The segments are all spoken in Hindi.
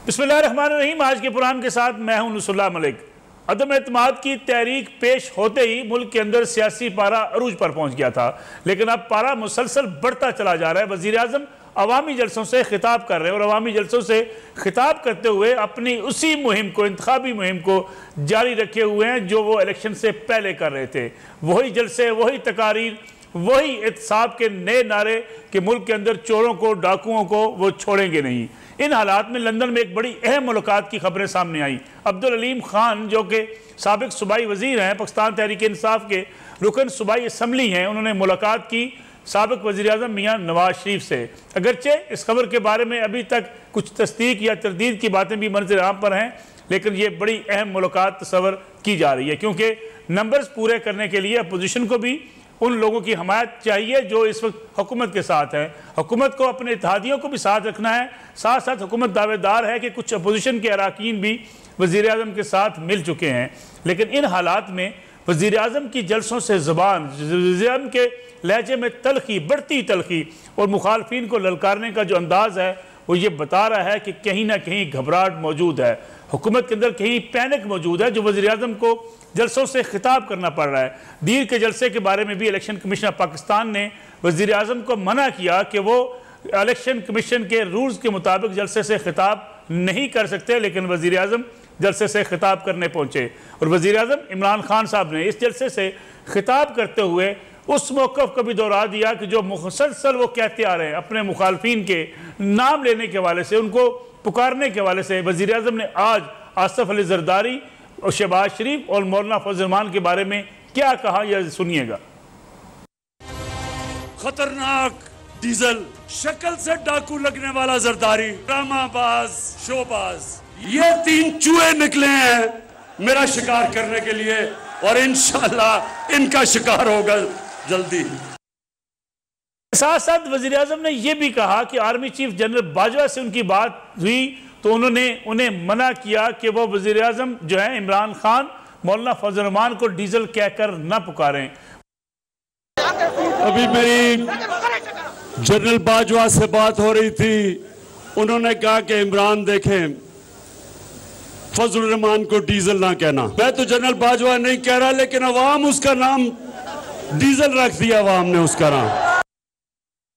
बिस्मिल्लाहिर्रहमानिर्रहीम। आज के प्रोग्राम के साथ मैं हूं नुसुल्लाह मलिक। अदम एतमाद की तहरीक पेश होते ही मुल्क के अंदर सियासी पारा अरूज पर पहुंच गया था, लेकिन अब पारा मुसलसल बढ़ता चला जा रहा है। वज़ीर आज़म अवामी जलसों से खिताब कर रहे हैं और अवामी जलसों से खिताब करते हुए अपनी उसी मुहिम को, इंतखाबी मुहिम को जारी रखे हुए हैं जो वो इलेक्शन से पहले कर रहे थे। वही जलसे, वही तकारीर, वही एहतसाब के नए नारे कि मुल्क के अंदर चोरों को, डाकुओं को वो छोड़ेंगे नहीं। इन हालात में लंदन में एक बड़ी अहम मुलाकात की खबरें सामने आई। अब्दुल अलीम खान जो कि साबिक सूबाई वज़ीर हैं, पाकिस्तान तहरीक इंसाफ के रुकन सूबाई असम्बली हैं, उन्होंने मुलाकात की साबिक वज़ीर आज़म मियाँ नवाज शरीफ से। अगरचे इस खबर के बारे में अभी तक कुछ तस्दीक या तरदीद की बातें भी मंज़र आम पर हैं, लेकिन ये बड़ी अहम मुलाकात तस्वर की जा रही है, क्योंकि नंबर्स पूरे करने के लिए अपोजिशन को भी उन लोगों की हमायत चाहिए जो इस वक्त हुकूमत के साथ है। हुकूमत को अपने इत्तेहादियों को भी साथ रखना है। साथ साथ हुकूमत दावेदार है कि कुछ अपोजिशन के अरकान भी वज़ीर आज़म के साथ मिल चुके हैं, लेकिन इन हालात में वज़ीर आज़म की जलसों से ज़बान, वज़ीर आज़म के लहजे में तलखी, बढ़ती तलखी और मुखालफिन को ललकारने का जो अंदाज़ है वो ये बता रहा है कि कहीं ना कहीं घबराहट मौजूद है, हुकूमत के अंदर कहीं पैनिक मौजूद है, जो वज़ीर आज़म को जलसों से खिताब करना पड़ रहा है। दीर के जलसे के बारे में भी इलेक्शन कमीशन ऑफ पाकिस्तान ने वज़ीर आज़म को मना किया कि वो इलेक्शन कमीशन के रूल्स के मुताबिक जलसे से खिताब नहीं कर सकते, लेकिन वज़ीर आज़म जलसे से खिताब करने पहुँचे और वज़ीर आज़म इमरान खान साहब ने इस जलसे से खिताब करते हुए उस मौक़िफ़ को भी दोहरा दिया कि जो मुसलसल वो कहते आ रहे हैं अपने मुखालफिन के नाम लेने के हवाले से, उनको पुकारने के हवाले से। वज़ीर आज़म ने आज आसिफ अली जरदारी और शहबाज शरीफ और मौलाना फजल रहमान के बारे में क्या कहा, यह सुनिएगा। खतरनाक डीजल, शक्ल से डाकू लगने वाला जरदारी, ड्रामाबाज, शोबाज, ये तीन चूहे निकले हैं मेरा शिकार करने के लिए और इंशाअल्लाह इनका शिकार होगा जल्दी। साथ साथ वज़ीर आज़म ने यह भी कहा कि आर्मी चीफ जनरल बाजवा से उनकी बात हुई तो उन्होंने उन्हें मना किया कि वो वज़ीर आज़म जो है इमरान खान, मौलाना फजल रहमान को डीजल कहकर न पुकारें। अभी मेरी जनरल बाजवा से बात हो रही थी, उन्होंने कहा कि इमरान देखें फजल रहमान को डीजल ना कहना। मैं तो जनरल बाजवा नहीं कह रहा, लेकिन अवाम उसका नाम डीजल रख दिया, अवाम ने उसका नाम।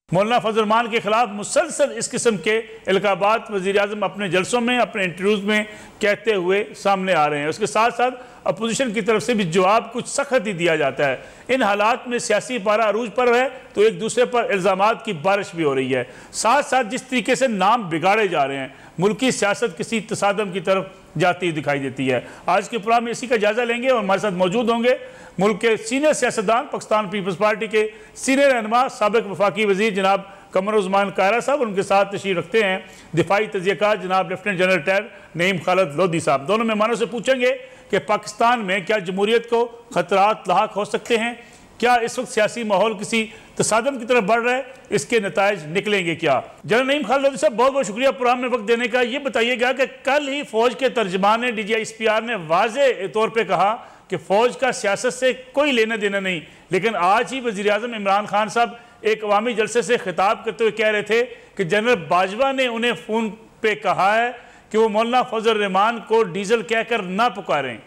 मौलाना फजल रहमान के खिलाफ मुसलसल इस किस्म के इल्काबात वज़ीर आज़म अपने जलसों में, अपने इंटरव्यूज़ में कहते हुए सामने आ रहे हैं। उसके साथ साथ अपोजिशन की तरफ से भी जवाब कुछ सख्त ही दिया जाता है। इन हालात में सियासी पारा अरूज पर है तो एक दूसरे पर इल्ज़ामात की बारिश भी हो रही है। साथ साथ जिस तरीके से नाम बिगाड़े जा रहे हैं, मुल्की सियासत किसी तसादम की तरफ जाती दिखाई देती है। आज के प्रोग्राम में इसी का जायजा लेंगे और हमारे साथ मौजूद होंगे मुल्क के सीनियर सियासतदान, पाकिस्तान पीपल्स पार्टी के सीनियर रहनुमा, साबिक वफाकी वज़ीर जनाब कमरुज़्ज़मान कायरा साहब, उनके साथ तशरीफ़ रखते हैं दिफाई तज़कियाकार जनाब lieutenant general retire Naeem Khalid Lodhi साहब। दोनों मेहमानों से पूछेंगे कि पाकिस्तान में क्या जमहूरियत को खतरात लाहक हो सकते हैं, क्या इस वक्त सियासी माहौल किसी तसादम की तरफ बढ़ रहा है, इसके नताइज निकलेंगे क्या। जनरल नईम खालिद लोधी साहब, बहुत बहुत शुक्रिया प्रोग्राम में वक्त देने का। ये बताइएगा कि कल ही फौज के तर्जमान DGISPR ने वाज़े तौर पर कहा कि फ़ौज का सियासत से कोई लेना देना नहीं, लेकिन आज ही वज़ीर आज़म इमरान खान साहब एक अवामी जलसे से खिताब करते हुए कह रहे थे कि जनरल बाजवा ने उन्हें फ़ोन पे कहा है कि वो मौलाना फजल रहमान को डीजल कहकर ना पुकारें।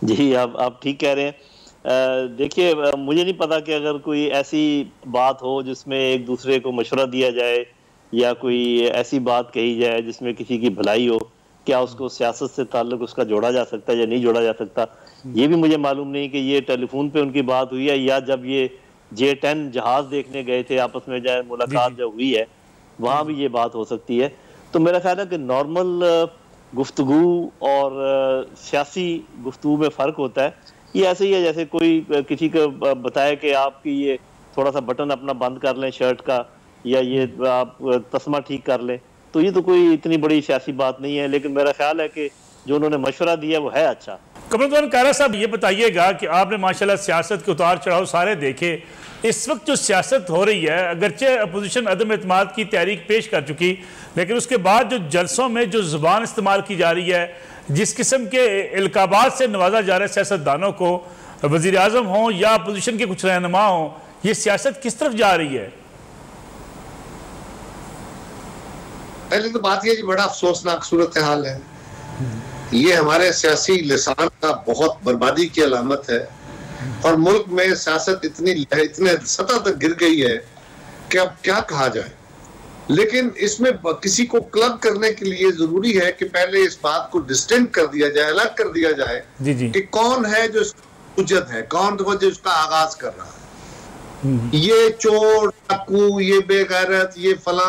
जी, आप ठीक कह रहे हैं। देखिए, मुझे नहीं पता कि अगर कोई ऐसी बात हो जिसमें एक दूसरे को मशवरा दिया जाए या कोई ऐसी बात कही जाए जिसमें किसी की भलाई हो, क्या उसको सियासत से ताल्लुक उसका जोड़ा जा सकता है या नहीं जोड़ा जा सकता, ये भी मुझे मालूम नहीं कि ये टेलीफोन पे उनकी बात हुई है या जब ये J-10 जहाज देखने गए थे आपस में, जो मुलाकात जब हुई है वहाँ भी ये बात हो सकती है। तो मेरा ख्याल है कि नॉर्मल गुफ्तगू और सियासी गुफ्तगू में फ़र्क होता है। ये ऐसे ही है जैसे कोई किसी को बताए कि आपकी ये थोड़ा सा बटन अपना बंद कर लें शर्ट का, या ये आप तस्मा ठीक कर लें, तो ये तो कोई इतनी बड़ी सियासी बात नहीं है, लेकिन मेरा ख्याल है कि जो उन्होंने मशवरा दिया वो है अच्छा। कमरुज़्ज़मान कायरा साहब, ये बताइएगा कि आपने माशाल्लाह सियासत के उतार चढ़ाव सारे देखे। इस वक्त जो सियासत हो रही है, अगरचे अपोजिशन अदम एतमाद की तहरीक पेश कर चुकी, लेकिन उसके बाद जो जलसों में जो ज़ुबान इस्तेमाल की जा रही है, जिस किस्म के इल्काबात से नवाजा जा रहा है सियासतदानों को, वज़ीर आज़म हों या अपोजिशन के कुछ रहनुमा हों, ये सियासत किस तरफ जा रही है? पहले तो बात यह जी बड़ा अफसोसनाक सूरत हाल है। ये हमारे सियासी लिसान का बहुत बर्बादी की अलामत है और मुल्क में सियासत इतने सतह तक गिर गई है कि अब क्या कहा जाए। लेकिन इसमें किसी को क्लब करने के लिए जरूरी है कि पहले इस बात को डिस्टिंक्ट कर दिया जाए, अलग कर दिया जाए कि कौन है जो उज्जत है, कौन तो जो इसका आगाज कर रहा है। ये चोर डाकू, ये बेगैरत, ये फला,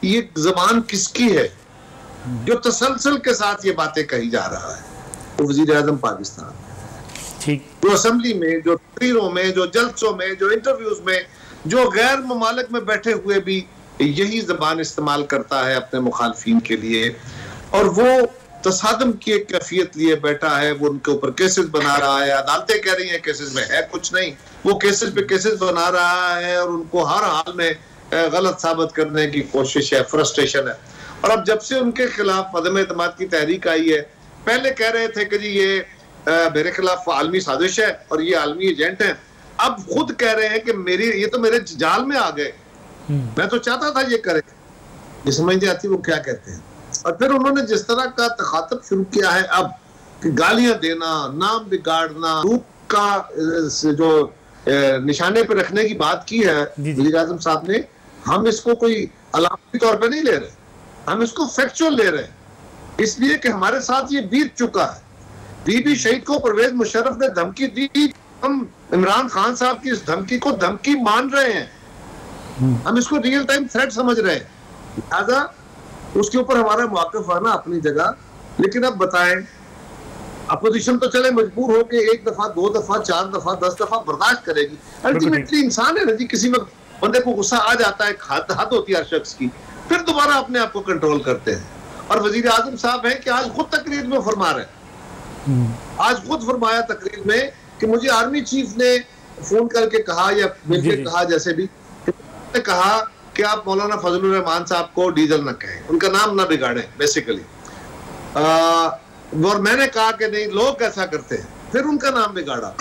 ये जबान किसकी है जो तसलसल के साथ ये बातें कही जा रहा है? तो वजीर आजम पाकिस्तान, ठीक, जो असेंबली में, जो तकरीरों में, जो जलसों में, जो इंटरव्यूज में, जो गैर ममालिक में बैठे हुए भी यही जबान इस्तेमाल करता है अपने मुखालफिन के लिए, और वो तसादम की एक कैफियत लिए बैठा है। वो उनके ऊपर केसेस बना रहा है, अदालतें कह रही हैं केसेस में है कुछ नहीं, वो केसेस पे केसेस बना रहा है और उनको हर हाल में गलत साबित करने की कोशिश है, फ्रस्ट्रेशन है। और अब जब से उनके खिलाफ अदम एतमाद की तहरीक आई है, पहले कह रहे थे कि जी ये मेरे खिलाफ आलमी साजिश है और ये आलमी एजेंट है, अब खुद कह रहे हैं कि ये तो मेरे जाल में आ गए, मैं तो चाहता था ये करे। ये समझ नहीं आती वो क्या कहते हैं। और फिर उन्होंने जिस तरह का तखातब शुरू किया है अब कि गालियां देना, नाम बिगाड़ना, रूप का जो निशाने पे रखने की बात की है वज़ीर आज़म साहब ने, हम इसको कोई अलामती तौर पे नहीं ले रहे, हम इसको फैक्चुअल ले रहे हैं, इसलिए कि हमारे साथ ये बीत चुका है। बीबी शहीद को परवेज मुशर्रफ ने धमकी दी, हम इमरान खान साहब की इस धमकी को धमकी मान रहे हैं, हम इसको रियल टाइम थ्रेट समझ रहे हैं, लिहाजा उसके ऊपर हमारा मौक़िफ़ आना अपनी जगह। लेकिन अब बताएं, अपोजिशन तो चले मजबूर हो के 1 दफा 2 दफा 4 दफा 10 दफा बर्दाश्त करेगी, अल्टीमेटली इंसान है ना जी, किसी वक्त बंदे को गुस्सा आ जाता है, हद होती है हर शख्स की, फिर दोबारा अपने आप को कंट्रोल करते हैं। और वजीर आजम साहब है कि आज खुद तकरीर में फरमा रहे हैं, आज खुद फरमाया तकरीर में कि मुझे आर्मी चीफ ने फोन करके कहा या मिलकर कहा, जैसे भी कहा कि आप मौलाना फजलुर रहमान साहब को डीजल न कहें, उनका नाम ना बिगाड़ें बेसिकली। और मैंने कहा कि नहीं, लोग ऐसा करते हैं, फिर उनका नाम बिगाड़ा।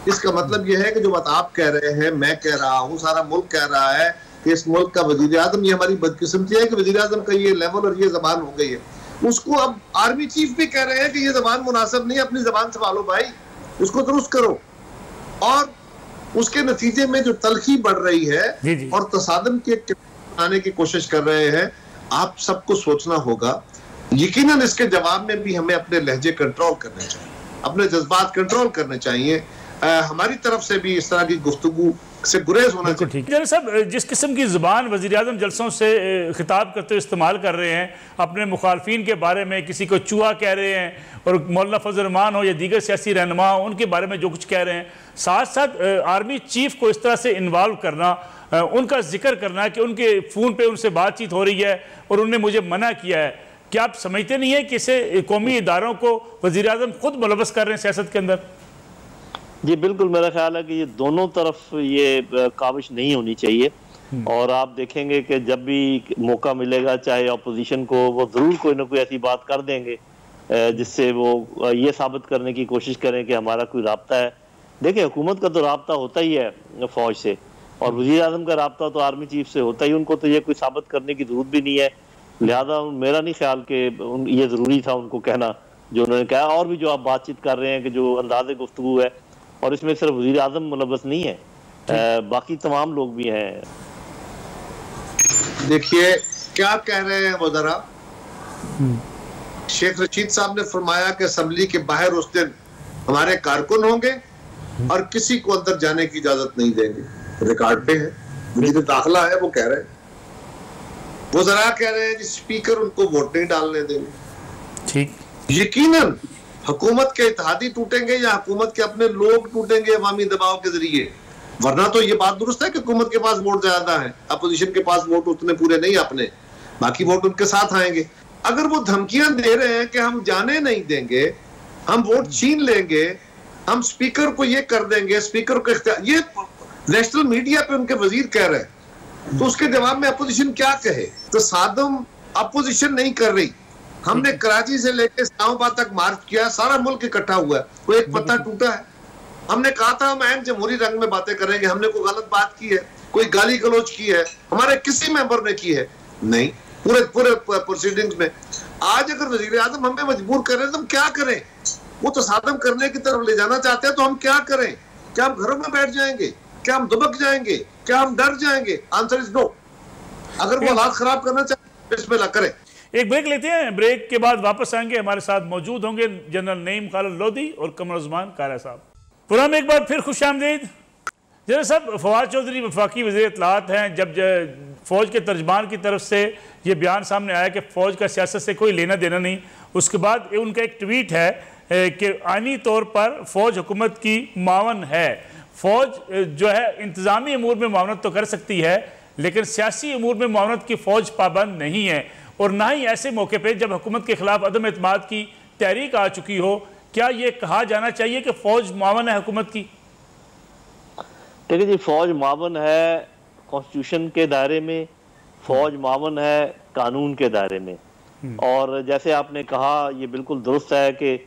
इसका मतलब यह है कि जो बात आप कह रहे हैं, मैं कह रहा हूँ, सारा मुल्क कह रहा है कि इस मुल्क का वजीर आजम, ये हमारी बदकिस्मती है कि वजीर आजम का ये लेवल और ये जबान हो गई है। उसको अब आर्मी चीफ भी कह रहे हैं कि ये जबान मुनासिब नहीं, अपनी जबान संभालो भाई, उसको दुरुस्त करो। और उसके नतीजे में जो तलखी बढ़ रही है और तसादम के आने की कोशिश कर रहे हैं, आप सबको सोचना होगा। यकीनन इसके जवाब में भी हमें अपने लहजे कंट्रोल करने चाहिए, अपने जज्बात कंट्रोल करने चाहिए। हमारी तरफ से भी इस तरह की गुफ्तगू से गुरेज होना चाहिए। ठीक साहब, जिस किस्म की ज़ुबान वज़ीर आज़म जलसों से खिताब करते हुए इस्तेमाल कर रहे हैं, अपने मुखालफिन के बारे में किसी को चूहा कह रहे हैं, और मौलाना फजल रहमान हो या दीगर सियासी रहनुमा हो, उनके बारे में जो कुछ कह रहे हैं, साथ साथ आर्मी चीफ को इस तरह से इन्वॉल्व करना, उनका जिक्र करना कि उनके फ़ोन पर उनसे बातचीत हो रही है और उन्होंने मुझे मना किया है, क्या आप समझते नहीं है कि इसे कौमी इदारों को वज़ीर आज़म खुद मुलव्वस कर रहे हैं सियासत के अंदर? जी बिल्कुल, मेरा ख्याल है कि ये दोनों तरफ ये काविश नहीं होनी चाहिए। और आप देखेंगे कि जब भी मौका मिलेगा, चाहे अपोजिशन को, वो ज़रूर कोई ना कोई ऐसी बात कर देंगे जिससे वो ये साबित करने की कोशिश करें कि हमारा कोई राब्ता है। देखिए, हुकूमत का तो राब्ता होता ही है फ़ौज से, और वज़ीर आज़म का राब्ता तो आर्मी चीफ से होता ही, उनको तो ये कोई साबित करने की ज़रूरत भी नहीं है। लिहाजा मेरा नहीं ख्याल कि ये ज़रूरी था उनको कहना जो उन्होंने कहा। और भी जो आप बातचीत कर रहे हैं कि जो अंदाज़े गुफ्तगू है, और इसमें सिर्फ वज़ीर आज़म मुलव्वस नहीं है, बाकी तमाम लोग भी हैं। देखिए क्या कह रहे हैं वो जरा। शेख रशीद साहब ने फरमाया कि असेंबली के बाहर उस दिन हमारे कारकुन होंगे और किसी को अंदर जाने की इजाजत नहीं देंगे। रिकॉर्ड पे है, वज़ीर दाखिला है, वो कह रहे हैं। वो जरा कह रहे हैं कि स्पीकर उनको वोट नहीं डालने देंगे। ठीक, यकीनन हुकूमत के इत्तेहादी टूटेंगे या हुकूमत के अपने लोग टूटेंगे अवामी दबाव के जरिए, वरना तो ये बात दुरुस्त है कि हुकूमत के पास वोट ज्यादा है, अपोजिशन के पास वोट उतने पूरे नहीं अपने, बाकी वोट उनके साथ आएंगे। अगर वो धमकियां दे रहे हैं कि हम जाने नहीं देंगे, हम वोट छीन लेंगे, हम स्पीकर को ये कर देंगे, स्पीकर को ये नेशनल मीडिया पे उनके वजीर कह रहे हैं, तो उसके जवाब में अपोजिशन क्या कहे? तो सादम अपोजिशन नहीं कर रही। हमने कराची से लेकर इस्लामाबाद तक मार्च किया, सारा मुल्क इकट्ठा हुआ है, कोई एक पत्ता टूटा है? हमने कहा था हम ऐन जमहूरी रंग में बातें करेंगे, हमने कोई गलत बात की है, कोई गाली गलौज की है, हमारे किसी मेंबर ने की है? नहीं। पूरे पूरे प्रोसीडिंग्स में। आज अगर वजीर आजम हमें मजबूर करें तो हम क्या करें? वो तसादम करने की तरफ ले जाना चाहते हैं तो हम क्या करें? क्या हम घरों में बैठ जाएंगे? क्या हम दुबक जाएंगे? क्या हम डर जाएंगे? Answer is no. अगर वो हालात खराब करना चाहते हैं बिस्मिल्लाह करें। एक ब्रेक लेते हैं, ब्रेक के बाद वापस आएंगे। हमारे साथ मौजूद होंगे जनरल नईम खालिद लोधी और कमर उस्मान कारा साहब। प्रोग्राम में एक बार फिर खुश आमदीद। जनरल साहब, फवाद चौधरी वफाकी वज़ीर इत्तलाआत हैं। जब फ़ौज के तर्जमान की तरफ से ये बयान सामने आया कि फ़ौज का सियासत से कोई लेना देना नहीं, उसके बाद उनका एक ट्वीट है कि आईनी तौर पर फ़ौज हुकूमत की मावन है। फ़ौज जो है इंतज़ामी अमूर में मावनत तो कर सकती है, लेकिन सियासी अमूर में मावनत की फ़ौज पाबंद नहीं है, और ना ही ऐसे मौके पर जब हुकूमत के खिलाफ अदम एतमाद की तहरीक आ चुकी हो। क्या ये कहा जाना चाहिए कि फ़ौज मावन है हुकूमत की? देखिए जी, फ़ौज मावन है कॉन्स्टिट्यूशन के दायरे में, फ़ौज मावन है कानून के दायरे में। और जैसे आपने कहा, ये बिल्कुल दुरुस्त है कि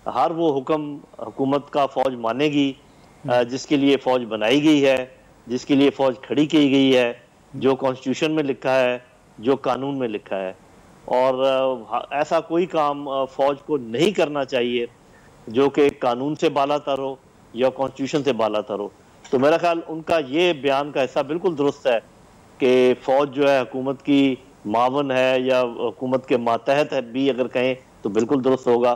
हर वो हुक्म हुकूमत का फ़ौज मानेगी जिसके लिए फ़ौज बनाई गई है, जिसके लिए फ़ौज खड़ी की गई है, जो कॉन्स्टिट्यूशन में लिखा है, जो कानून में लिखा है। और ऐसा कोई काम फ़ौज को नहीं करना चाहिए जो कि कानून से बालातर हो या कॉन्स्टिट्यूशन से बालातर हो। तो मेरा ख्याल उनका ये बयान का हिस्सा बिल्कुल दुरुस्त है कि फ़ौज जो है हुकूमत की मावन है, या हुकूमत के मातहत है भी अगर कहें तो बिल्कुल दुरुस्त होगा।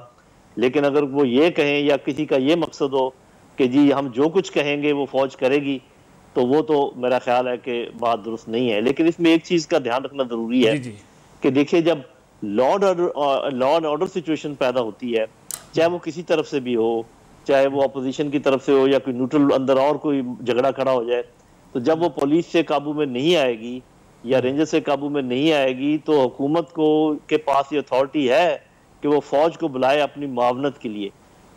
लेकिन अगर वो ये कहें या किसी का ये मकसद हो कि जी हम जो कुछ कहेंगे वो फ़ौज करेगी, तो वो तो मेरा ख्याल है कि बात दुरुस्त नहीं है। लेकिन इसमें एक चीज़ का ध्यान रखना ज़रूरी है कि देखिए, जब लॉ एंड ऑर्डर सिचुएशन पैदा होती है, चाहे वो किसी तरफ से भी हो, चाहे वो अपोजिशन की तरफ से हो या कोई न्यूट्रल अंदर और कोई झगड़ा खड़ा हो जाए, तो जब वो पुलिस से काबू में नहीं आएगी या रेंजर से काबू में नहीं आएगी, तो हुकूमत को के पास ये अथॉरिटी है कि वो फ़ौज को बुलाए अपनी मावनत के लिए।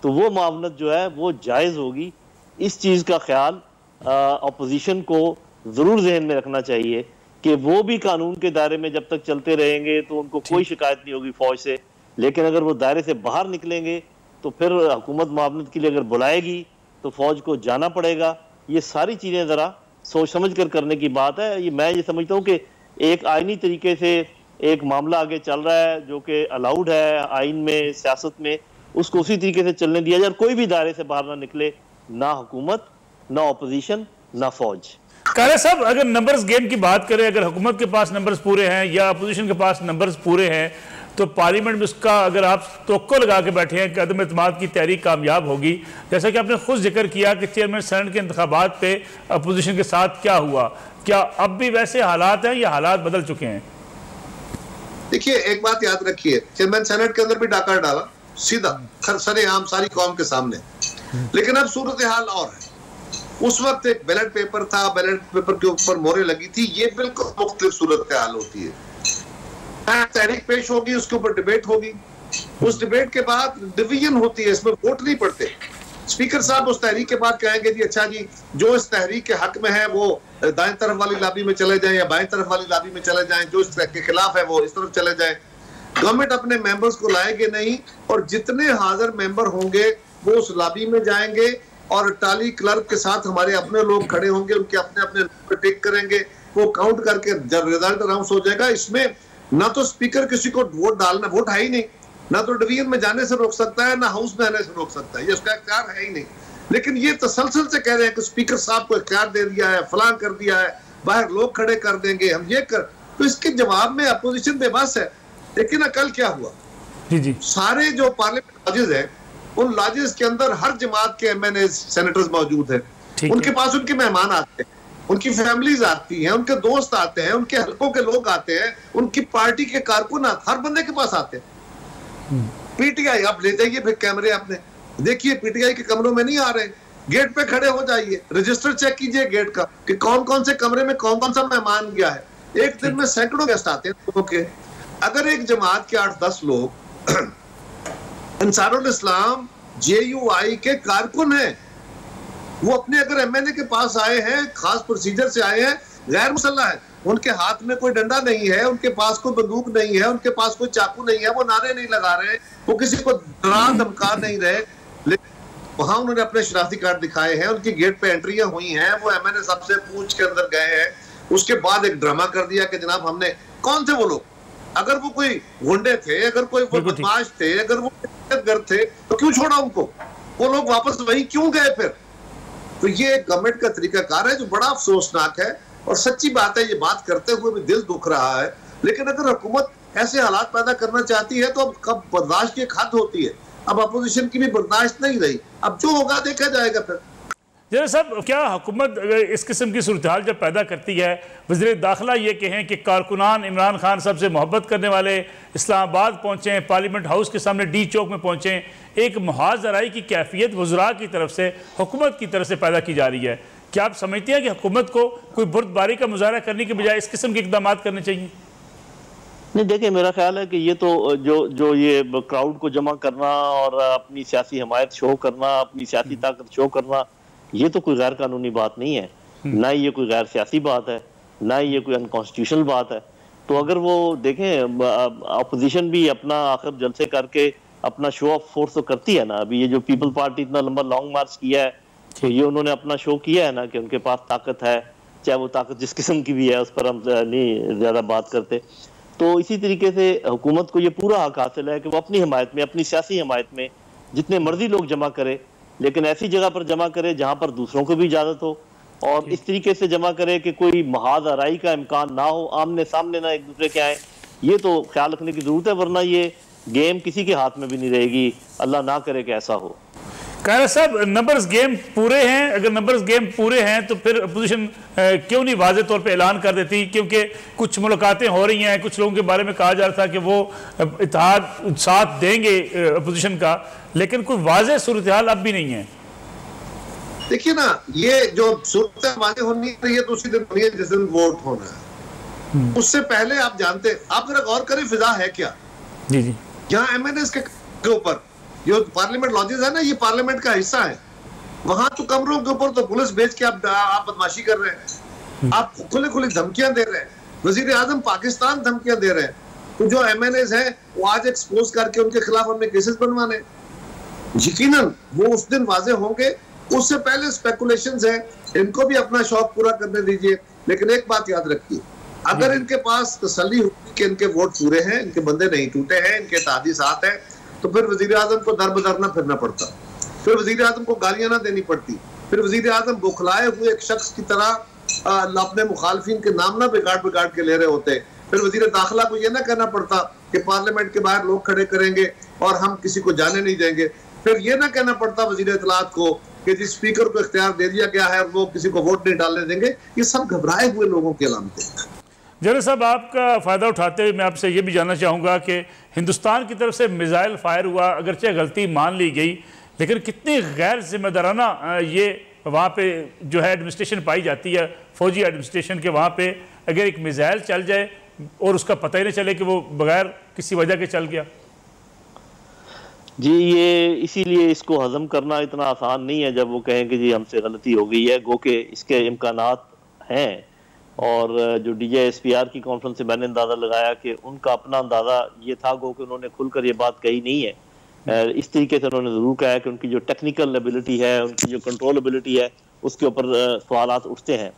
तो वो मावनत जो है वो जायज़ होगी। इस चीज़ का ख्याल अपोजिशन को ज़रूर जहन में रखना चाहिए कि वो भी कानून के दायरे में जब तक चलते रहेंगे तो उनको कोई शिकायत नहीं होगी फ़ौज से। लेकिन अगर वो दायरे से बाहर निकलेंगे तो फिर हुकूमत मावनत के लिए अगर बुलाएगी तो फ़ौज को जाना पड़ेगा। ये सारी चीज़ें ज़रा सोच समझ कर करने की बात है। मैं ये समझता हूँ कि एक आईनी तरीके से एक मामला आगे चल रहा है जो कि अलाउड है आइन में, सियासत में, उसको उसी तरीके से चलने दिया जाए। कोई भी दायरे से बाहर ना निकले, ना हुकूमत, ना अपोजिशन, ना फ़ौज। कारा साहब, अगर नंबर्स गेम की बात करें, अगर हुकूमत के पास नंबर्स पूरे हैं या अपोजिशन के पास नंबर्स पूरे हैं, तो पार्लियामेंट में उसका अगर आप तवक्को लगा के बैठे हैं कि अदम एतमाद की तहरीक कामयाब होगी, जैसा कि आपने खुद जिक्र किया कि चेयरमैन सेनेट के इंतखाबात पे अपोजिशन के साथ क्या हुआ, क्या अब भी वैसे हालात हैं या हालात बदल चुके हैं? देखिए, एक बात याद रखिए, चेयरमैन सेनेट के अंदर भी डाका डाला सीधा सरेआम सारी कौम के सामने। लेकिन अब सूरत हाल और है। उस वक्त एक बैलेट पेपर था, बैलेट पेपर के ऊपर मोहरें लगी थी। ये बिल्कुल मुख्तलिफ सूरत हाल होती है। तहरीक पेश होगी, उसके ऊपर डिबेट होगी, उस डिबेट के बाद डिवीजन होती है, इसमें वोट नहीं पड़ते। स्पीकर साहब उस तहरीक के बाद कहेंगे जी अच्छा जी, जो इस तहरीक के हक में है वो दाएं तरफ वाली लॉबी में चले जाएं या बाएं तरफ वाली लॉबी में चले जाएं, जो इसके खिलाफ है वो इस तरफ चले जाएं। गवर्नमेंट अपने मेंबर्स को लाएंगे नहीं, और जितने हाजिर मेंबर होंगे वो उस लॉबी में जाएंगे और टाली क्लर्क के साथ हमारे अपने लोग खड़े होंगे, उनके अपने अपने नंबर टिक करेंगे, वो काउंट करके जब रिजल्ट अनाउंस हो जाएगा। इसमें ना तो स्पीकर किसी को वोट डालना, वोट है ही नहीं, ना तो डिवीजन में जाने से रोक सकता है, ना हाउस में आने से रोक सकता है, ये उसका इख्तियार है ही नहीं। लेकिन ये तसलसल से कह रहे हैं कि स्पीकर साहब को इख्तियार दे दिया है, फलां कर दिया है, बाहर लोग खड़े कर देंगे, हम ये कर। तो इसके जवाब में अपोजिशन बेबस है। लेकिन कल क्या हुआ, जी सारे जो पार्लियामेंट लॉजेस हैं, उन लॉजेस के अंदर हर जमात के MNA सेनेटर्स मौजूद हैं। उनके पास उनके मेहमान आते हैं, उनकी फैमिलीज आती हैं, उनके दोस्त आते हैं, उनके हलकों के लोग आते हैं, उनकी पार्टी के कारकुन हर बंदे के पास आते हैं। PTI आप ले जाइए फिर कैमरे अपने देखिए, PTI के कमरों में नहीं आ रहे, गेट पे खड़े हो जाइए, रजिस्टर चेक कीजिए गेट का कि कौन कौन से कमरे में कौन कौन सा मेहमान गया है। एक दिन में सैकड़ों गेस्ट आते हैं लोगों के। अगर एक जमात के 8-10 लोग अंसारुल इस्लाम JUI के कारकुन हैं, वो अपने अगर MNA के पास आए हैं, खास प्रोसीजर से आए हैं, गैर मुसल्लह है, उनके हाथ में कोई डंडा नहीं है, उनके पास कोई बंदूक नहीं है, उनके पास कोई चाकू नहीं है, वो नारे नहीं लगा रहे, वो किसी को डरा धमका नहीं रहे, लेकिन वहां उन्होंने अपने शनाख्ती कार्ड दिखाए हैं, उनकी गेट पे एंट्रियां हुई हैं, वो MNA साहब से पूछ के अंदर गए हैं। उसके बाद एक ड्रामा कर दिया कि जनाब हमने, कौन थे वो लोग अगर वो कोई गुंडे थे, अगर कोई वो बदमाश थे, अगर वो थे, तो क्यों छोड़ा उनको? वो लोग वापस वही क्यों गए फिर? तो ये गवर्नमेंट का तरीकाकार है जो बड़ा अफसोसनाक है। और सच्ची बात है, ये बात करते हुए भी दिल दुख रहा है। लेकिन अगर हुकूमत ऐसे हालात पैदा करना चाहती है तो अब कब बर्दाश्त की हद होती है। अब अपोजिशन की भी बर्दाश्त नहीं रही, अब जो होगा देखा जाएगा फिर। जरा साहब, क्या हुकूमत इस किस्म की सूरत हाल जब पैदा करती है, वज़ीर दाखिला ये कहें कि कारकुनान इमरान खान साहब से मोहब्बत करने वाले इस्लामाबाद पहुँचें, पार्लियामेंट हाउस के सामने डी चौक में पहुँचें, एक मुहाज़राई की कैफियत वज़रा की तरफ से, हुकूमत की तरफ से पैदा की जा रही है। क्या आप समझते हैं कि हुकूमत को कोई बुर्दबारी का मुजाहरा करने के बजाय इस किस्म के इक़दाम करने चाहिए? नहीं, देखिए, मेरा ख्याल है कि ये तो जो ये क्राउड को जमा करना और अपनी सियासी हमायत शो करना, अपनी सियासी ताकत शो करना, ये तो कोई गैर कानूनी बात नहीं है, ना ये कोई गैर सियासी बात है, ना ये कोई अनकॉन्स्टिट्यूशनल बात है। तो अगर वो देखें, अपोजिशन भी अपना आखिर जलसे करके अपना शो ऑफ फोर्स तो करती है ना। अभी ये जो पीपल पार्टी इतना लंबा लॉन्ग मार्च किया है, तो ये उन्होंने अपना शो किया है ना कि उनके पास ताकत है, चाहे वो ताकत जिस किस्म की भी है, उस पर हम नहीं ज्यादा बात करते। तो इसी तरीके से हुकूमत को ये पूरा हक हासिल है कि वो अपनी हमायत में, अपनी सियासी हमायत में जितने मर्जी लोग जमा करे, लेकिन ऐसी जगह पर जमा करे जहां पर दूसरों को भी इजाजत हो, और इस तरीके से जमा करे कि कोई महाजराई का इम्कान ना हो, आमने सामने ना एक दूसरे के आए। ये तो ख्याल रखने की जरूरत है, वरना ये गेम किसी के हाथ में भी नहीं रहेगी। अल्लाह ना करे कि ऐसा हो। कायरा साहब, नंबर्स गेम पूरे हैं। अगर नंबर्स गेम पूरे हैं तो फिर अपोजिशन क्यों नहीं वाज़े तौर पे ऐलान कर देती? क्योंकि कुछ मुलाकातें हो रही हैं, कुछ लोगों के बारे में कहा जा रहा था कि वो इत्तेहाद साथ देंगे अपोजिशन का, लेकिन कोई वाज़े सूरत हाल अब भी नहीं है। देखिए ना, ये जो सूरत वाज़े होनी है, ये तो उसी दिन होनी है जिस दिन वोट होना है। उससे पहले आप जानते, आप जरा गौर करें फिजा है क्या। जी जी, यहाँ एमएनएस के ऊपर जो पार्लियामेंट लॉजेस है ना, ये पार्लियामेंट का हिस्सा है। वहां तो कमरों के ऊपर तो पुलिस भेज के आप बदमाशी कर रहे हैं, आप खुले खुले धमकियां दे रहे हैं। वजीर आजम पाकिस्तान धमकियां दे रहे हैं। तो जो एमएनएस है वो आज एक्सपोज करके उनके खिलाफ हमने केसेस बनवाने, यकीनन वो उस दिन वाजे होंगे। उससे पहले स्पेकुलेशंस है, इनको भी अपना शौक पूरा करने दीजिए। लेकिन एक बात याद रखिए, अगर इनके पास तसल्ली होगी कि इनके वोट पूरे हैं, इनके बंदे नहीं टूटे हैं, इनके इत्तेहादी साथ है, तो फिर वजीर आजम को दर बदर ना फिरना पड़ता, फिर वजीर आजम को गालियां ना देनी पड़ती, फिर वजीर आजम बुखलाए हुए एक शख्स की तरह अपने मुखालफिन के नाम ना बिगाड़ के ले रहे होते। फिर वजीर दाखिला को यह ना कहना पड़ता कि पार्लियामेंट के बाहर लोग खड़े करेंगे और हम किसी को जाने नहीं देंगे। फिर यह ना कहना पड़ता वजीर इत्तलात को कि जिस स्पीकर को इख्तियार दे दिया गया है वो किसी को वोट नहीं डालने देंगे। ये सब घबराए हुए लोगों की अलामतें। जरा साहब, आपका फ़ायदा उठाते हुए मैं आपसे ये भी जानना चाहूँगा कि हिंदुस्तान की तरफ से मिसाइल फायर हुआ, अगरचे गलती मान ली गई, लेकिन कितनी गैर जिम्मेदाराना ये वहाँ पे जो है एडमिनिस्ट्रेशन पाई जाती है, फौजी एडमिनिस्ट्रेशन के। वहाँ पे अगर एक मिसाइल चल जाए और उसका पता ही नहीं चले कि वो बगैर किसी वजह के चल गया। जी, ये इसीलिए इसको हजम करना इतना आसान नहीं है। जब वो कहें कि जी हमसे गलती हो गई है, गो के इसके इम्कानात हैं। और जो DGSPR की कॉन्फ्रेंस से मैंने अंदाज़ा लगाया कि उनका अपना अंदाज़ा ये था, गो कि उन्होंने खुलकर ये बात कही नहीं है। इस तरीके से उन्होंने ज़रूर कहा है कि उनकी जो टेक्निकल एबिलिटी है, उनकी जो कंट्रोल एबिलिटी है, उसके ऊपर सवालात उठते हैं।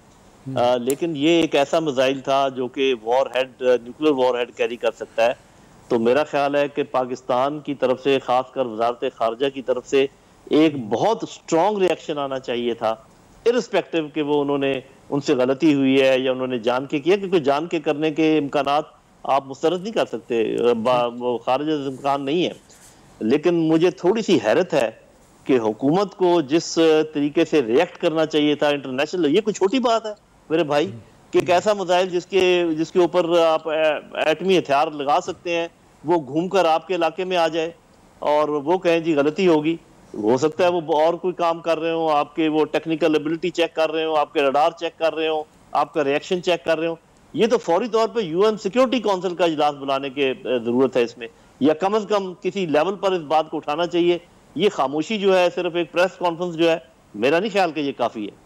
लेकिन ये एक ऐसा मिसाइल था जो कि न्यूक्लियर वॉरहेड कैरी कर सकता है। तो मेरा ख्याल है कि पाकिस्तान की तरफ से, खासकर वजारत खारजा की तरफ से, एक बहुत स्ट्रॉन्ग रिएक्शन आना चाहिए था, इररिस्पेक्टिव कि वो उन्होंने उनसे गलती हुई है या उन्होंने जान के किया, क्योंकि जान के करने के इम्कानात आप मुस्तरद नहीं कर सकते, वो खारिज इम्कान नहीं है। लेकिन मुझे थोड़ी सी हैरत है कि हुकूमत को जिस तरीके से रिएक्ट करना चाहिए था इंटरनेशनल, ये कोई छोटी बात है मेरे भाई कि एक ऐसा मिसाइल जिसके ऊपर आप एटमी हथियार लगा सकते हैं, वो घूमकर आपके इलाके में आ जाए और वो कहें जी गलती होगी। हो सकता है वो और कोई काम कर रहे हो, आपके वो टेक्निकल एबिलिटी चेक कर रहे हो, आपके रडार चेक कर रहे हो, आपका रिएक्शन चेक कर रहे हो। ये तो फौरी तौर पे UN सिक्योरिटी काउंसिल का इजलास बुलाने की जरूरत है इसमें, या कम से कम किसी लेवल पर इस बात को उठाना चाहिए। ये खामोशी जो है, सिर्फ एक प्रेस कॉन्फ्रेंस जो है, मेरा नहीं ख्याल कि ये काफ़ी है।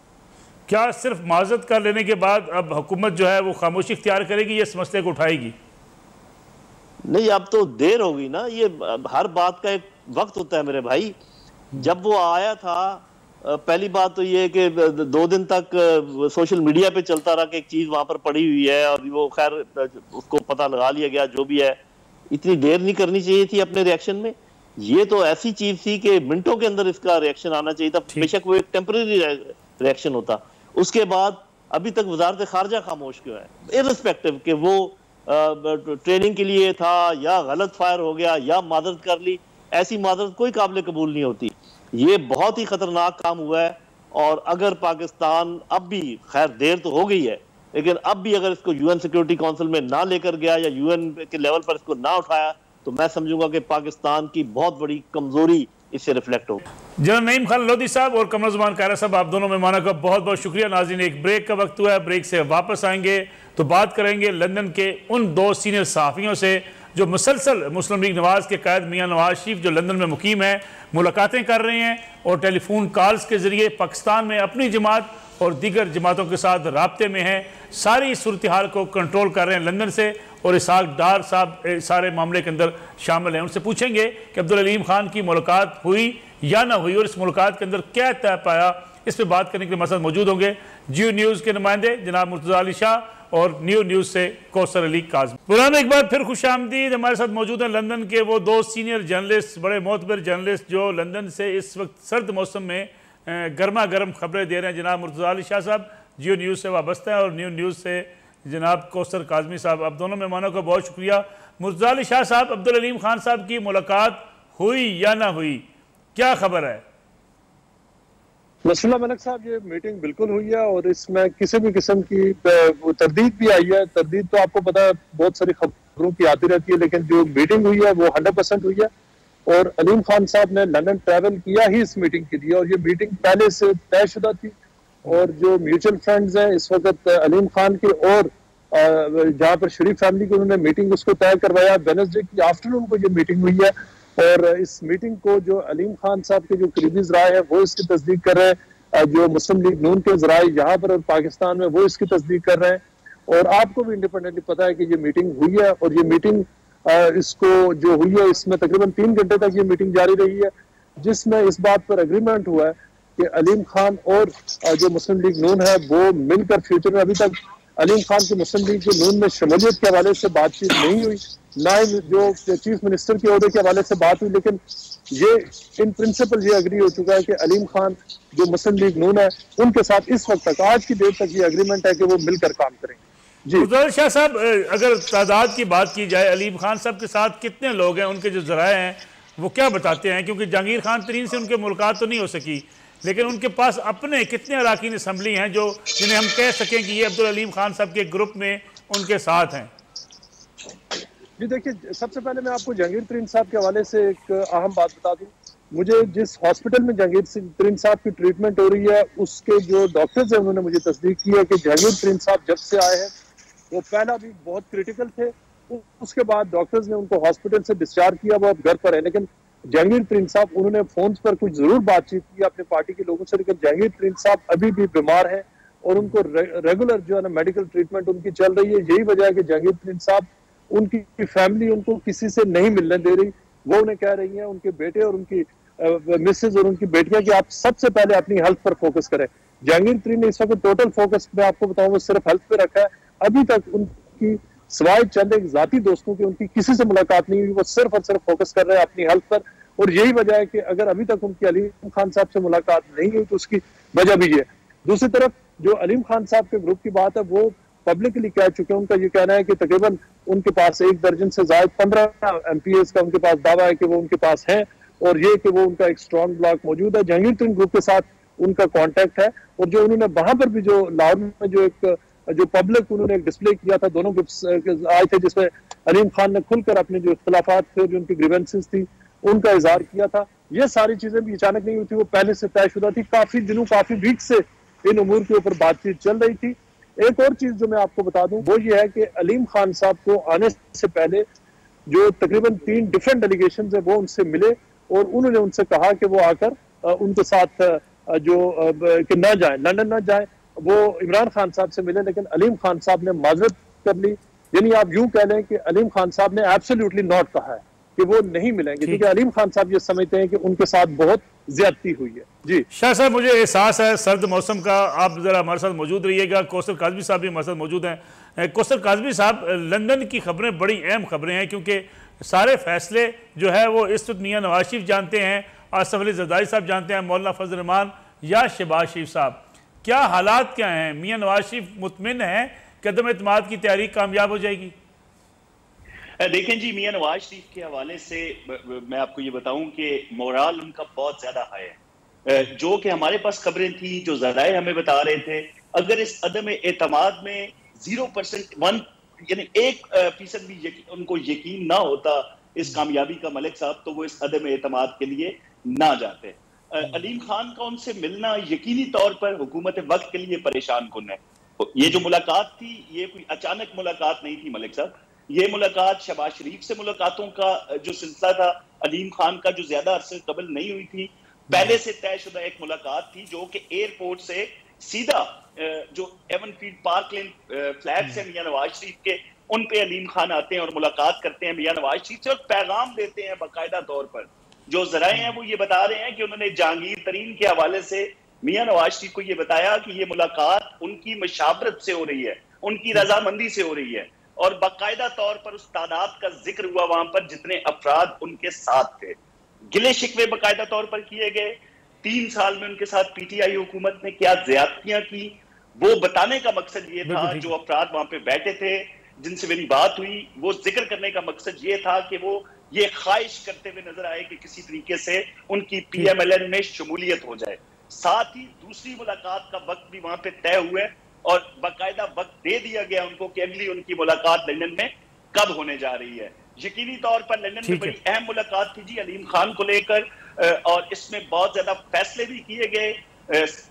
क्या सिर्फ माजरत कर लेने के बाद अब हुकूमत जो है वो खामोशी इख्तियार करेगी या इस मसले को उठाएगी? नहीं, अब तो देर होगी ना। ये हर बात का एक वक्त होता है मेरे भाई। जब वो आया था पहली बात तो ये है कि 2 दिन तक सोशल मीडिया पे चलता रहा कि एक चीज वहां पर पड़ी हुई है और वो खैर उसको पता लगा लिया गया जो भी है। इतनी देर नहीं करनी चाहिए थी अपने रिएक्शन में। ये तो ऐसी चीज थी कि मिनटों के अंदर इसका रिएक्शन आना चाहिए था, बेशक वो एक टेम्परेरी रिएक्शन होता। उसके बाद अभी तक वजारत खारजा खामोश क्यों है, इर्रिस्पेक्टिव कि वो ट्रेनिंग के लिए था या गलत फायर हो गया या मादरत कर ली, ऐसी मादरत कोई काबिल कबूल नहीं होती। ये बहुत ही खतरनाक काम हुआ है। और अगर पाकिस्तान अब भी, खैर देर तो हो गई है, लेकिन अब भी अगर इसको यूएन सिक्योरिटी काउंसिल में ना लेकर गया या यूएन के लेवल पर इसको ना उठाया तो मैं समझूंगा कि पाकिस्तान की बहुत बड़ी कमजोरी इससे रिफ्लेक्ट होगी। जनरल नईम खान लोधी साहब और कमर ज़ुबान कायरा साहब, आप दोनों मेहमानों का बहुत बहुत शुक्रिया। नाज़रीन, एक ब्रेक का वक्त हुआ है, ब्रेक से वापस आएंगे तो बात करेंगे लंदन के उन 2 सीनियर सहाफ़ियों से जो मुसलसल मुस्लिम लीग नवाज़ के कायद मियाँ नवाज शरीफ जो लंदन में मुकीम है मुलाकातें कर रहे हैं और टेलीफोन कॉल्स के ज़रिए पाकिस्तान में अपनी जमात और दीगर जमातों के साथ राब्ते में हैं। सारी सूरत हाल को कंट्रोल कर रहे हैं लंदन से और इसहाक डार साहब सारे मामले के अंदर शामिल हैं। उनसे पूछेंगे कि अब्दुल अलीम खान की मुलाकात हुई या ना हुई और इस मुलाकात के अंदर क्या तय पाया। इस पर बात करने के लिए मसद मौजूद होंगे जियो न्यूज़ के नुमाइंदे जनाब मुर्तज़ा अली शाह और न्यू न्यूज़ से कौसर अली काज़मी। पुरान एक बार फिर खुश आमदीद। हमारे साथ मौजूद हैं लंदन के वो 2 सीनियर जर्नलिस्ट, बड़े मोतबर जर्नलिस्ट जो लंदन से इस वक्त सर्द मौसम में गर्मा गर्म खबरें दे रहे हैं। जनाब मुर्तज़ा अली शाह साहब जियो न्यूज़ से वाबस्ता है और न्यू न्यूज़ से जनाब कौसर काज़मी साहब। अब दोनों मेहमानों का बहुत शुक्रिया। मुर्तज़ा अली शाह साहब, अब्दुल अलीम खान साहब की मुलाकात हुई या ना हुई, क्या खबर है? नसरुल्लाह मलिक साहब, ये मीटिंग बिल्कुल हुई है और इसमें किसी भी किस्म की तरदीद भी आई है। तरदीद तो आपको पता है बहुत सारी खबरों की आती रहती है, लेकिन जो मीटिंग हुई है वो 100% हुई है। और अलीम खान साहब ने लंदन ट्रैवल किया ही इस मीटिंग के लिए और ये मीटिंग पहले से तयशुदा थी। और जो म्यूचुअल फ्रेंड्स हैं इस वक्त अलीम खान के और जहाँ पर शरीफ फैमिली की उन्होंने मीटिंग उसको तय करवाया। वेडनेसडे की आफ्टरनून को ये मीटिंग हुई है और इस मीटिंग को जो अलीम खान साहब के जो करीबी ज़राए हैं वो इसकी तस्दीक कर रहे हैं, जो मुस्लिम लीग नून के ज़राए यहाँ पर और पाकिस्तान में वो इसकी तस्दीक कर रहे हैं। और आपको भी इंडिपेंडेंटली पता है कि ये मीटिंग हुई है और ये मीटिंग इसको जो हुई है इसमें तकरीबन 3 घंटे तक ये मीटिंग जारी रही है, जिसमें इस बात पर एग्रीमेंट हुआ है कि अलीम खान और जो मुस्लिम लीग नून है वो मिलकर फ्यूचर में, अभी तक अलीम खान की मुस्लिम लीग के नून में शमूलियत के हवाले से बातचीत नहीं हुई, ना ही जो चीफ मिनिस्टर के ओहदे के हवाले से बात हुई, लेकिन ये इन प्रिंसिपल ये एग्री हो चुका है कि अलीम खान जो मुस्लिम लीग नून है उनके साथ इस वक्त तक, आज की डेट तक ये एग्रीमेंट है कि वो मिलकर काम करेंगे। मुर्तज़ा शाह साहब, अगर तादाद की बात की जाए, अलीम खान साहब के साथ कितने लोग हैं, उनके जो ज़राए हैं वो क्या बताते हैं? क्योंकि जहांगीर खान तरीन से उनके मुलाकात तो नहीं हो सकी, लेकिन उनके पास अपने कितने अराकीन असम्बली हैं जो जिन्हें हम कह सकें कि ये अब्दुल अलीम खान साहब के ग्रुप में उनके साथ हैं? जी देखिए, सबसे पहले मैं आपको जहांगीर तरीन साहब के हवाले से एक अहम बात बता दूं। मुझे जिस हॉस्पिटल में जहांगीर तरीन साहब की ट्रीटमेंट हो रही है उसके जो डॉक्टर्स हैं उन्होंने मुझे तस्दीक की है कि जहांगीर तरीन साहब जब से आए हैं वो पहला भी बहुत क्रिटिकल थे, उसके बाद डॉक्टर्स ने उनको हॉस्पिटल से डिस्चार्ज किया, वो अब घर पर है। लेकिन जहांगीर तरीन साहब उन्होंने फोन पर कुछ जरूर बातचीत की अपने पार्टी के लोगों से, लेकिन जहांगीर तरीन साहब अभी भी बीमार हैं और उनको रेगुलर जो है ना मेडिकल ट्रीटमेंट उनकी चल रही है। यही वजह है कि जहांगीर तरीन साहब, उनकी फैमिली उनको किसी से नहीं मिलने दे रही। वो उन्हें कह रही है, उनके बेटे और उनकी मिसेज और उनकी बेटियां, कि आप सबसे पहले अपनी हेल्थ पर फोकस करें। जहांगीर तरीन ने इस वक्त टोटल फोकस मैं आपको बताऊं वो सिर्फ हेल्थ पे रखा है। अभी तक उनकी सवाए चंद एक जाती दोस्तों की उनकी किसी से मुलाकात नहीं हुई, वो सिर्फ और सिर्फ फोकस कर रहे हैं अपनी हेल्थ पर। और यही वजह है कि अगर अभी तक उनकी अलीम खान साहब से मुलाकात नहीं हुई तो उसकी वजह भी है। दूसरी तरफ जो अलीम खान साहब के ग्रुप की बात है वो पब्लिकली कह चुके हैं। उनका ये कहना है कि तकरीबन उनके पास 1 दर्जन से ज्यादा 15 MPs का उनके पास दावा है कि वो उनके पास है और ये कि वो उनका एक स्ट्रॉन्ग ब्लॉक मौजूद है। जहांगीर तरीन ग्रुप के साथ उनका कॉन्टैक्ट है और जो उन्होंने वहां पर भी जो लाहौर में जो पब्लिक उन्होंने एक डिस्प्ले किया था, दोनों ग्रुप्स आए थे जिसमें अलीम खान ने खुलकर अपने जो इख्तिलाफात थे, जो उनकी ग्रीवेंसेस थी, उनका इजहार किया था। ये सारी चीजें भी अचानक नहीं हुई थी, वो पहले से तयशुदा थी। काफी दिनों, काफी वीक से इन उमूर के ऊपर बातचीत चल रही थी। एक और चीज जो मैं आपको बता दूं वो ये है कि अलीम खान साहब को आने से पहले जो तकरीबन 3 डिफरेंट डेलीगेशन है वो उनसे मिले और उन्होंने उनसे कहा कि वो आकर उनके साथ कि ना जाए, लंदन ना जाए, वो इमरान खान साहब से मिले। लेकिन अलीम खान साहब ने माजरत कर ली। यानी आप यूं कह लें कि अलीम खान साहब ने एब्सोल्युटली नॉट कहा है कि वो नहीं मिलेंगे, क्योंकि अलीम खान साहब ये समझते हैं कि उनके साथ बहुत ज्यादती हुई है। जी शाह साहब, मुझे एहसास है सर्द मौसम का, आप जरा हमारे साथ मौजूद रहिएगा। कौसर काजमी साहब भी हमारे साथ मौजूद हैं। कौसर काजमी साहब, लंदन की खबरें बड़ी अहम खबरें हैं, क्योंकि सारे फैसले जो है वो इस वक्त मियाँ नवाज शरीफ जानते हैं, आसिफ अली जरदारी साहब जानते हैं, मौलाना फजल रहमान या शहबाज शरीफ साहब। क्या हालात क्या हैं? मियाँ नवाज शरीफ मुतमिन हैं कि अदम एतमाद की तहरीक कामयाब हो जाएगी? देखें जी, मियाँ नवाज शरीफ के हवाले से मैं आपको ये बताऊं कि मोराल उनका बहुत ज्यादा हाई है। जो कि हमारे पास खबरें थी, जो ज़राए हमें बता रहे थे, अगर इस अदम एतमाद में 0% यानी 1% भी उनको यकीन ना होता इस कामयाबी का मलिक साहब, तो वो इस अदम एतमाद के लिए ना जाते। अलीम खान का उनसे मिलना यकीनी तौर पर हुकूमत वक्त के लिए परेशान कुन है। ये जो मुलाकात थी, ये कोई अचानक मुलाकात नहीं थी मलिक साहब। ये मुलाकात शहबाज शरीफ से मुलाकातों का जो सिलसिला था, अलीम खान का जो ज्यादा अरसे कबल नहीं हुई थी, पहले से तयशुदा एक मुलाकात थी, जो कि एयरपोर्ट से सीधा जो एवनफील्ड पार्क लेन फ्लैट्स हैं मियाँ नवाज शरीफ के, उन पे अलीम खान आते हैं और मुलाकात करते हैं मियाँ नवाज शरीफ से और पैगाम देते हैं बाकायदा तौर पर। जो जराए हैं वो ये बता रहे हैं कि उन्होंने जहांगीर तरीन के हवाले से मियाँ नवाज शरीफ को ये बताया कि ये मुलाकात उनकी मशावरत से हो रही है, उनकी रजामंदी से हो रही है, और बाकायदा तौर पर उस तादाद का जिक्र हुआ वहां पर जितने अफराद उनके साथ थे। गिले शिकवे बाकायदा तौर पर किए गए। 3 साल में उनके साथ पीटीआई हुकूमत ने क्या ज्यादतियां की, वो बताने का मकसद ये था। जो अफराद वहां पे बैठे थे, जिनसे मेरी बात हुई, वो जिक्र करने का मकसद ये था कि वो ये ख्वाहिश करते हुए नजर आए कि किसी तरीके से उनकी पीएमएलएन में शमूलियत हो जाए। साथ ही दूसरी मुलाकात का वक्त भी वहां पे तय हुआ और बाकायदा वक्त दे दिया गया उनको कि अगली उनकी मुलाकात लंदन में कब होने जा रही है। यकीनी तौर पर लंदन में बड़ी अहम मुलाकात थी जी अलीम खान को लेकर, और इसमें बहुत ज्यादा फैसले भी किए गए।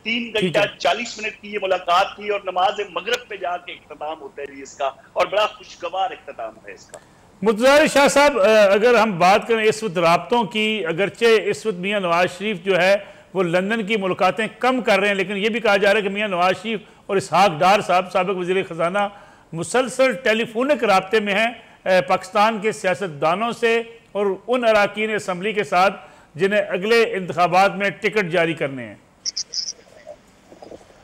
3 घंटा 40 मिनट की ये मुलाकात थी और नमाज मगरिब पे जाके इख्तिताम होता है जी इसका, और बड़ा खुशगवार इख्तिताम है इसका। मुर्तज़ा शाह साहब, अगर हम बात करें इस वक्त राब्तों की, अगरचे इस वक्त मियाँ नवाज शरीफ जो है वो लंदन की मुलाकातें कम कर रहे हैं, लेकिन ये भी कहा जा रहा है कि मियाँ नवाज शरीफ और इसहाक डार साहब साबिक वज़ीर ख़ज़ाना मुसलसल टेलीफोनिक राब्ते में हैं पाकिस्तान के सियासतदानों से और उन अराकीन असम्बली के साथ जिन्हें अगले इंतखाबात में टिकट जारी करने हैं।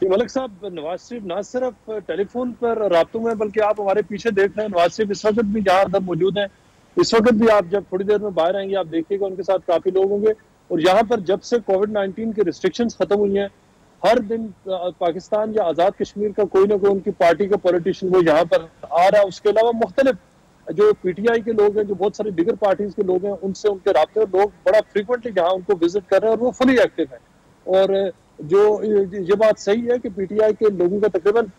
मलिक साहब, नवाज शरीफ ना सिर्फ टेलीफोन पर राब्तों में, बल्कि आप हमारे पीछे देख रहे हैं नवाज शरीफ इस वक्त भी जहाँ अंदर मौजूद हैं। इस वक्त भी आप जब थोड़ी देर में बाहर आएंगे आप देखिएगा उनके साथ काफी लोग होंगे। और यहाँ पर जब से कोविड-19 की रिस्ट्रिक्शंस खत्म हुई हैं, हर दिन पाकिस्तान या आजाद कश्मीर का कोई ना कोई उनकी पार्टी का पॉलिटिशियन वो यहाँ पर आ रहा है। उसके अलावा मुख्तलिफ जो पीटीआई के लोग हैं, जो बहुत सारी बिगर पार्टीज के लोग हैं, उनसे उनके राब्ते लोग बड़ा फ्रीक्वेंटली जहाँ उनको विजिट कर रहे हैं और वो फुली एक्टिव है। और जो ये बात सही है कि पीटीआई के लोगों का तकरीबन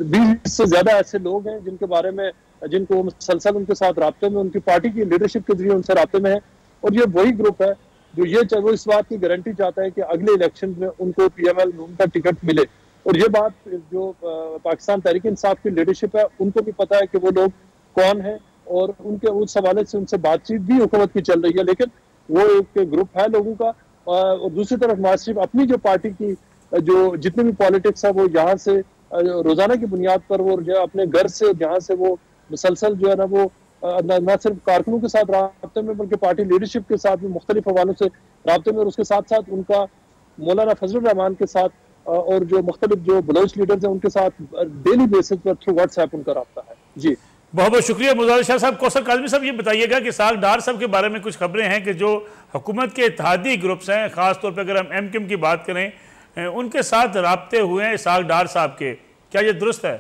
20 से ज्यादा ऐसे लोग हैं जिनके बारे में, जिनको मुसलसल उनके साथ राब्ते में, उनकी पार्टी की लीडरशिप के जरिए उनसे राब्ते में है। और ये वही ग्रुप है जो वो इस बात की गारंटी चाहता है कि अगले इलेक्शन में उनको पीएमएल का टिकट मिले। और ये बात जो पाकिस्तान तहरीक इंसाफ की लीडरशिप है उनको भी पता है कि वो लोग कौन है, और उनके उस हवाले से उनसे बातचीत भी हुकूमत की चल रही है। लेकिन वो एक ग्रुप है लोगों का। और दूसरी तरफ नवाज शरीफ अपनी जो पार्टी की जो जितनी भी पॉलिटिक्स है वो यहाँ से रोजाना की बुनियाद पर वो जो अपने घर से जहाँ से वो मुसलसल जो है ना वो न सिर्फ कारकुनों के साथ राब्ते में बल्कि पार्टी लीडरशिप के साथ भी मुख्तलिफ हवालों से राब्ते में, और उसके साथ साथ उनका मौलाना फजल रहमान के साथ और जो मुख्तलिफ जो बलोच लीडर्स हैं उनके साथ डेली बेसिस पर थ्रू व्हाट्सएप उनका राब्ता है। जी बहुत बहुत शुक्रिया मुर्तज़ा शाह साहब। कौसर काज़मी साहब, ये बताइएगा कि इसहाक डार साहब के बारे में कुछ खबरें हैं कि जो हुकूमत के इत्तेहादी ग्रुप्स हैं, ख़ासतौर पर अगर हम एमक्यूएम की बात करें, उनके साथ राब्ते हुए हैं इसहाक डार साहब के, क्या ये दुरुस्त है?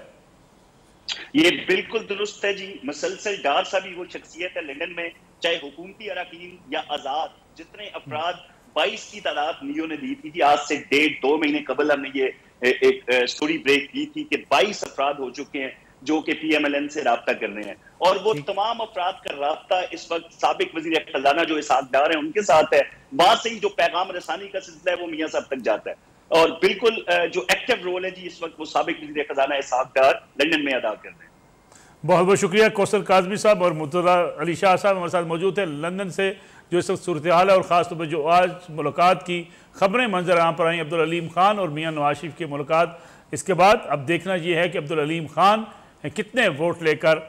ये बिल्कुल दुरुस्त है जी। मुसलसल डार साहब ही वो शख्सियत है लंदन में, चाहे हुकूमती अराकीन या आजाद, जितने अफराद 22 की तादाद नियो ने दी थी। आज से 1.5-2 महीने कबल हमने ये एक स्टोरी ब्रेक की थी कि 22 अफराद हो चुके हैं जो कि पीएमएलएन से राब्ता कर रहे हैं, और वो तमाम अफराद का राब्ता इस वक्त साबिक वजीर खजाना जो इसहाक डार है उनके साथ है। वहां से ही जो पैगाम रसानी का सिलसिला है वो मियां साहब तक जाता है, और बिल्कुल जो एक्टिव रोल है जी इस वक्त वो साबिक वजीर खजाना इसहाक डार लंदन में अदा कर रहे हैं। बहुत बहुत शुक्रिया कौसर काज़मी साहब। और मुर्तज़ा अली शाह साहब हमारे साथ मौजूद है लंदन से, जो इस वक्त सूरत हाल है और ख़ासतौर पर जो आज मुलाकात की खबरें मंजर आम पर आई अब्दुल अलीम खान और मियाँ नवाज शरीफ की मुलाकात। इसके बाद अब देखना ये है कि अब्दुल अलीम खान कितने वोट लेकर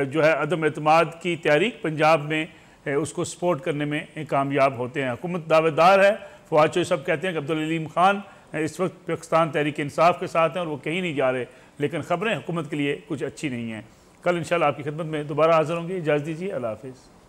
जो है अदम एतमाद की तहरीक पंजाब में उसको सपोर्ट करने में कामयाब होते हैं। हुकूमत दावेदार है, फवाद चौधरी साहब कहते हैं कि अब्दुल अलीम खान इस वक्त पाकिस्तान तहरीक इंसाफ के साथ हैं और वो कहीं नहीं जा रहे, लेकिन ख़बरें हुकूमत के लिए कुछ अच्छी नहीं हैं। कल इंशाल्लाह आपकी खिदमत में दोबारा हाज़िर होंगे। इजाज़त दीजिए, अल्लाह हाफ़िज़।